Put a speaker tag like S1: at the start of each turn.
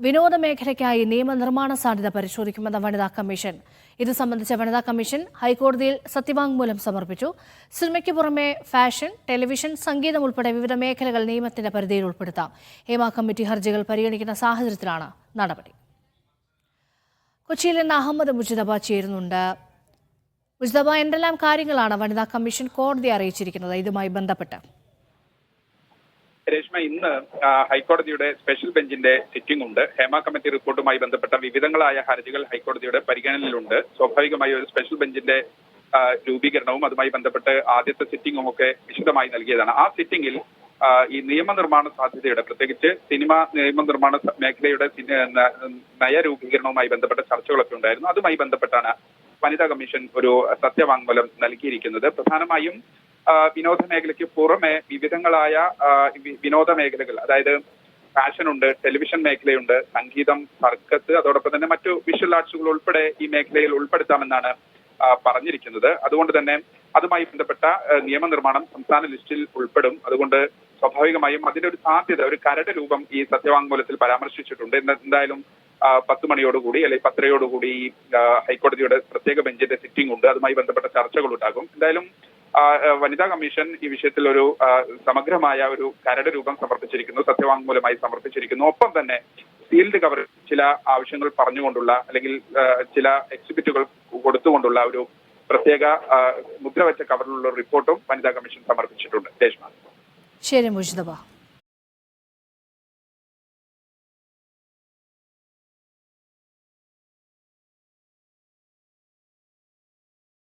S1: വിനോദ മേഖലയ്ക്കായി നിയമനിർമ്മാണ സാധ്യത പരിശോധിക്കുമെന്ന വനിതാ കമ്മീഷൻ. ഇത് സംബന്ധിച്ച വനിതാ കമ്മീഷൻ ഹൈക്കോടതിയിൽ സത്യവാങ്മൂലം സമർപ്പിച്ചു. സിനിമയ്ക്ക് പുറമെ ഫാഷൻ, ടെലിവിഷൻ, സംഗീതം ഉൾപ്പെടെ വിവിധ മേഖലകൾ നിയമത്തിന്റെ പരിധിയിൽ ഉൾപ്പെടുത്താം. ഹേമ കമ്മിറ്റി ഹർജികൾ പരിഗണിക്കുന്ന സാഹചര്യത്തിലാണ് നടപടി. കൊച്ചിയിൽ നിന്ന് അഹമ്മദ് മുജിതബ ചേരുന്നുണ്ട്. മുജിതബ, എന്തെല്ലാം കാര്യങ്ങളാണ് വനിതാ കമ്മീഷൻ കോടതിയെ അറിയിച്ചിരിക്കുന്നത് ഇതുമായി ബന്ധപ്പെട്ട്?
S2: രേഷ്മ, ഇന്ന് ഹൈക്കോടതിയുടെ സ്പെഷ്യൽ ബെഞ്ചിന്റെ സിറ്റിംഗ് ഉണ്ട്. ഹേമ കമ്മിറ്റി റിപ്പോർട്ടുമായി ബന്ധപ്പെട്ട വിവിധങ്ങളായ ഹർജികൾ ഹൈക്കോടതിയുടെ പരിഗണനയിലുണ്ട്. സ്വാഭാവികമായി ഒരു സ്പെഷ്യൽ ബെഞ്ചിന്റെ രൂപീകരണവും അതുമായി ബന്ധപ്പെട്ട് ആദ്യത്തെ സിറ്റിംഗും ഒക്കെ വിശദമായി നൽകിയതാണ്. ആ സിറ്റിംഗിൽ ഈ നിയമനിർമ്മാണ സാധ്യതയുടെ, പ്രത്യേകിച്ച് സിനിമ നിയമനിർമ്മാണ മേഖലയുടെ നയരൂപീകരണവുമായി ബന്ധപ്പെട്ട ചർച്ചകളൊക്കെ ഉണ്ടായിരുന്നു. അതുമായി ബന്ധപ്പെട്ടാണ് വനിതാ കമ്മീഷൻ ഒരു സത്യവാങ്മൂലം നൽകിയിരിക്കുന്നത്. പ്രധാനമായും വിനോദ മേഖലയ്ക്ക് പുറമെ വിവിധങ്ങളായ വിനോദ മേഖലകൾ, അതായത് ഫാഷൻ ഉണ്ട്, ടെലിവിഷൻ മേഖലയുണ്ട്, സംഗീതം, സർക്കസ്, അതോടൊപ്പം തന്നെ മറ്റു വിഷ്വൽ ആർട്സുകൾ ഉൾപ്പെടെ ഈ മേഖലയിൽ ഉൾപ്പെടുത്താമെന്നാണ് പറഞ്ഞിരിക്കുന്നത്. അതുകൊണ്ട് തന്നെ അതുമായി ബന്ധപ്പെട്ട നിയമനിർമ്മാണം സംസ്ഥാന ലിസ്റ്റിൽ ഉൾപ്പെടും. അതുകൊണ്ട് സ്വാഭാവികമായും അതിന്റെ ഒരു സാധ്യത, ഒരു കരട് രൂപം ഈ സത്യവാങ്മൂലത്തിൽ പരാമർശിച്ചിട്ടുണ്ട്. എന്തായാലും 10 മണിയോടുകൂടി അല്ലെങ്കിൽ 10:30 ഈ ഹൈക്കോടതിയുടെ പ്രത്യേക ബെഞ്ചിന്റെ സിറ്റിംഗ് ഉണ്ട്. അതുമായി ബന്ധപ്പെട്ട ചർച്ചകൾ ഉണ്ടാകും. എന്തായാലും വനിതാ കമ്മീഷൻ ഈ വിഷയത്തിൽ ഒരു സമഗ്രമായ ഒരു കരട് രൂപം സമർപ്പിച്ചിരിക്കുന്നു, സത്യവാങ്മൂലമായി സമർപ്പിച്ചിരിക്കുന്നു. ഒപ്പം തന്നെ സീൽഡ് കവർ ചില ആവശ്യങ്ങൾ പറഞ്ഞുകൊണ്ടുള്ള അല്ലെങ്കിൽ ചില എക്സിബിറ്റുകൾ കൊടുത്തുകൊണ്ടുള്ള ഒരു പ്രത്യേക മുദ്രവെച്ച കവറിലുള്ള റിപ്പോർട്ടും വനിതാ കമ്മീഷൻ സമർപ്പിച്ചിട്ടുണ്ട്. രേഷ്മ.
S1: ശരി മുജിതബ.